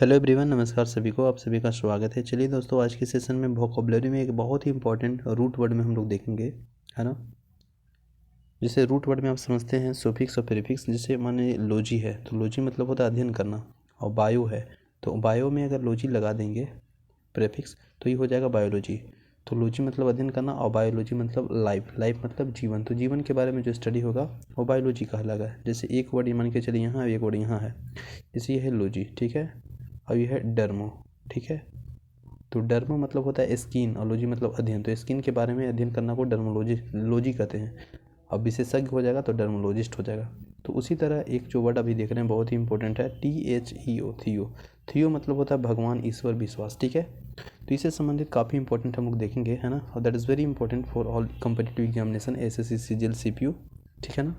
Hello everyone, नमस्कार सभी को। आप सभी का स्वागत है। चलिए दोस्तों, आज के सेशन में वोकैबुलरी में एक बहुत ही इंपॉर्टेंट रूट वर्ड में हम लोग देखेंगे, है ना। जैसे रूट वर्ड में आप समझते हैं सुफिक्स और प्रीफिक्स। जैसे माने लॉजी है तो लॉजी मतलब होता है अध्ययन करना, और बायो है तो बायो में अगर लॉजी लगा देंगे प्रीफिक्स तो ये हो जाएगा बायोलॉजी। तो लॉजी मतलब अध्ययन करना और बायोलॉजी मतलब लाइफ, लाइफ मतलब जीवन। तो जीवन के बारे में जो स्टडी होगा वो बायोलॉजी कहलाएगा। जैसे एक वर्ड ये मान के चलिए यहाँ, एक वर्ड यहाँ है, जैसे ये है लॉजी, ठीक है। अब ये है डर्मो, ठीक है। तो डर्मो मतलब होता है स्किन और लॉजी मतलब अध्ययन। तो स्किन के बारे में अध्ययन करना को लॉजी कहते हैं। अब विशेषज्ञ हो जाएगा तो डर्मोलॉजिस्ट हो जाएगा। तो उसी तरह एक जो वर्ड अभी देख रहे हैं बहुत ही इंपॉर्टेंट है, THEO, थियो। थियो मतलब होता है भगवान, ईश्वर, विश्वास, ठीक है। तो इससे संबंधित काफ़ी इंपॉर्टेंट हम लोग देखेंगे, है ना। और that is very important for all competitive examination, SSC, CGL, CPU, ठीक है ना।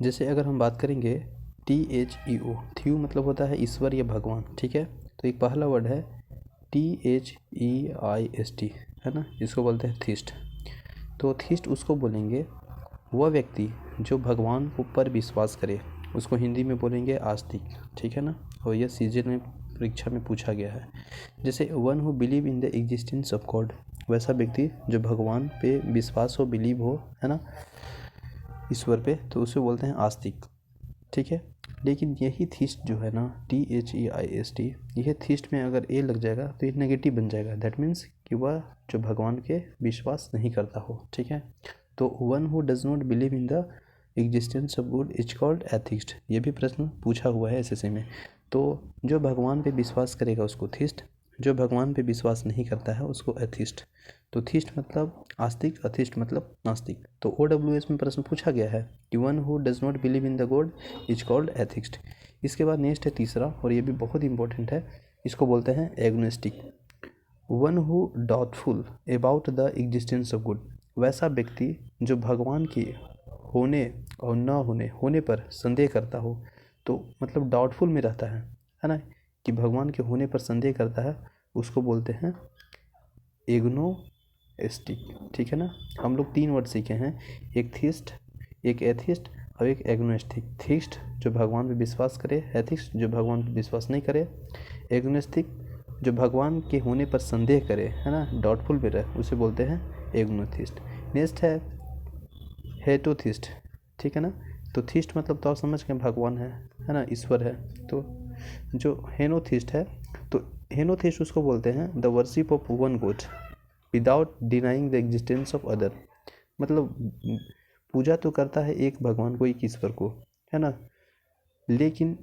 जैसे अगर हम बात करेंगे THEO, थियो मतलब होता है ईश्वर या भगवान, ठीक है। तो एक पहला वर्ड है THEIST, है ना, इसको बोलते हैं थीस्ट। तो थीस्ट उसको बोलेंगे वह व्यक्ति जो भगवान पर विश्वास करे, उसको हिंदी में बोलेंगे आस्तिक, ठीक है ना। और यह सीजन में परीक्षा में पूछा गया है। जैसे one who believe in the existence of God, वैसा व्यक्ति जो भगवान पे विश्वास हो, बिलीव हो, है ना, ईश्वर पे, तो उसे बोलते हैं आस्तिक, ठीक है। लेकिन यही थीस्ट जो है ना, THEIST, यह थीस्ट में अगर ए लग जाएगा तो ये नेगेटिव बन जाएगा। दैट मीन्स कि वह जो भगवान के विश्वास नहीं करता हो, ठीक है। तो one who does not believe in the existence of good is called atheist. ये भी प्रश्न पूछा हुआ है SSC में। तो जो भगवान पे विश्वास करेगा उसको थीस्ट, जो भगवान पे विश्वास नहीं करता है उसको एथिस्ट। तो थीस्ट मतलब आस्तिक, अथिस्ट मतलब नास्तिक। तो OWS में प्रश्न पूछा गया है कि one who does not believe in the God is called atheist. इसके बाद नेक्स्ट है तीसरा, और ये भी बहुत इंपॉर्टेंट है, इसको बोलते हैं agnostic. One who doubtful about the existence of good, वैसा व्यक्ति जो भगवान के होने और न होने पर संदेह करता हो। तो मतलब डाउटफुल में रहता है ना, कि भगवान के होने पर संदेह करता है, उसको बोलते हैं एग्नोस्टिक, ठीक है ना। हम लोग 3 वर्ड सीखे हैं, एक थीस्ट, एक एथिस्ट और एक एग्नोस्टिक। थीस्ट जो भगवान पे विश्वास करे, एथिस्ट जो भगवान पे विश्वास नहीं करे, एग्नोस्टिक जो भगवान के होने पर संदेह करे, है ना, डाउटफुल भी रहे, उसे बोलते हैं एग्नोथिस्ट। नेक्स्ट है हेटोथिस्ट, ठीक है ना। तो थीस्ट मतलब तो आप समझ गए भगवान है ना, ईश्वर है। तो जो हेनोथिस्ट है, तो हेनोथिस्ट उसको बोलते हैं the worship of one God without denying the existence of other. मतलब पूजा तो करता है एक भगवान को, एक ईश्वर को, है ना, लेकिन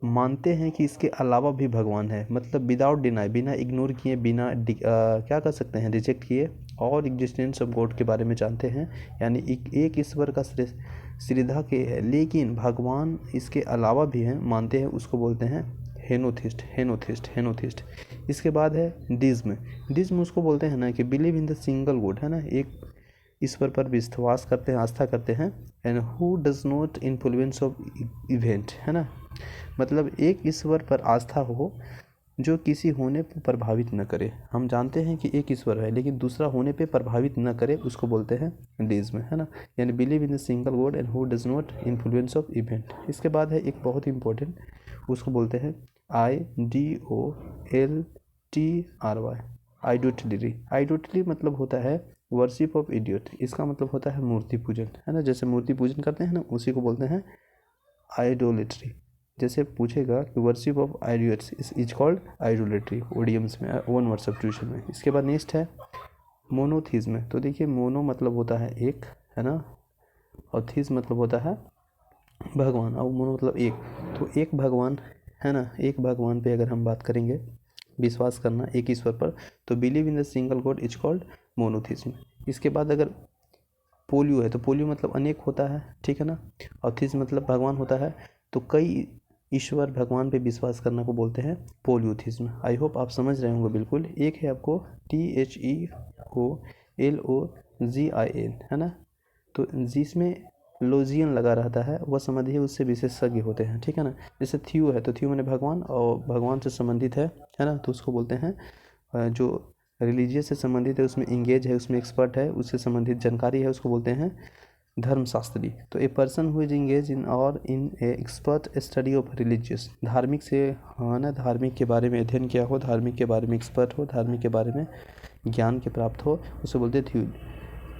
मानते हैं कि इसके अलावा भी भगवान है। मतलब विदाउट डिनाई, बिना इग्नोर किए, बिना क्या कर सकते हैं, रिजेक्ट किए, और एग्जिस्टेंस ऑफ गॉड के बारे में जानते हैं। यानी एक ईश्वर का श्रद्धा के है, लेकिन भगवान इसके अलावा भी हैं, मानते हैं, उसको बोलते हैं हेनोथिस्ट, हेनोथिस्ट, हेनोथिस्ट। इसके बाद है डिज्म। डिज्म उसको बोलते हैं ना कि believe in the single God, है ना, एक ईश्वर पर विश्वास करते हैं, आस्था करते हैं। And who does not influence of event, है ना, मतलब एक ईश्वर पर आस्था हो जो किसी होने पर प्रभावित न करे। हम जानते हैं कि एक ईश्वर है लेकिन दूसरा होने पे प्रभावित न करे, उसको बोलते हैं डीज़म, है ना। यानी believe in the single God and who does not influence of event. इसके बाद है एक बहुत इंपॉर्टेंट, उसको बोलते हैं IDOLTRY, आइडोटरी। आइडोटरी मतलब होता है वर्शिप ऑफ इडियट। इसका मतलब होता है मूर्ति पूजन, है ना। जैसे मूर्ति पूजन करते हैं ना, उसी को बोलते हैं आइडोलेट्री। जैसे पूछेगा कि worship of idiots is called idolatry, ओडियम्स में, 1 वर्ड सब्स्टिट्यूशन में। इसके बाद नेक्स्ट है मोनोथीज्म। तो देखिए मोनो मतलब होता है एक, है ना, और थीज मतलब होता है भगवान, और मोनो मतलब एक। तो एक भगवान, है ना, एक भगवान पे अगर हम बात करेंगे, विश्वास करना एक ईश्वर पर, तो believe in the single God is called monotheism. इसके बाद अगर पोलियो है तो पोलियो मतलब अनेक होता है, ठीक है ना, और थीस मतलब भगवान होता है। तो कई ईश्वर भगवान पे विश्वास करना को बोलते हैं पोलियोथिज्म। आई होप आप समझ रहे होंगे बिल्कुल। एक है आपको THEOLOGIAN, है ना, तो जिसमें लॉजियन लगा रहता है वह समझिए उससे विशेषज्ञ होते हैं, ठीक है ना। जैसे थियो है तो थियो मैंने भगवान, और भगवान से संबंधित है ना, तो उसको बोलते हैं जो रिलीजियस से संबंधित है, उसमें इंगेज है, उसमें एक्सपर्ट है, उससे संबंधित जानकारी है, उसको बोलते हैं धर्मशास्त्री। तो a person who is engage in और इन ए एक्सपर्ट स्टडी ऑफ रिलीजियस, धार्मिक से हाँ ना, धार्मिक के बारे में अध्ययन किया हो, धार्मिक के बारे में एक्सपर्ट हो, धार्मिक के बारे में ज्ञान के प्राप्त हो, उसे बोलते हैं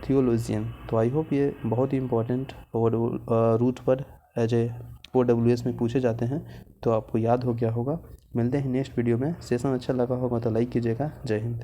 थियोलॉजियन। तो आई होप ये बहुत ही important root word as a OWS में पूछे जाते हैं, तो आपको याद हो गया होगा। मिलते हैं नेक्स्ट वीडियो में। सेशन अच्छा लगा होगा तो लाइक कीजिएगा। जय हिंद।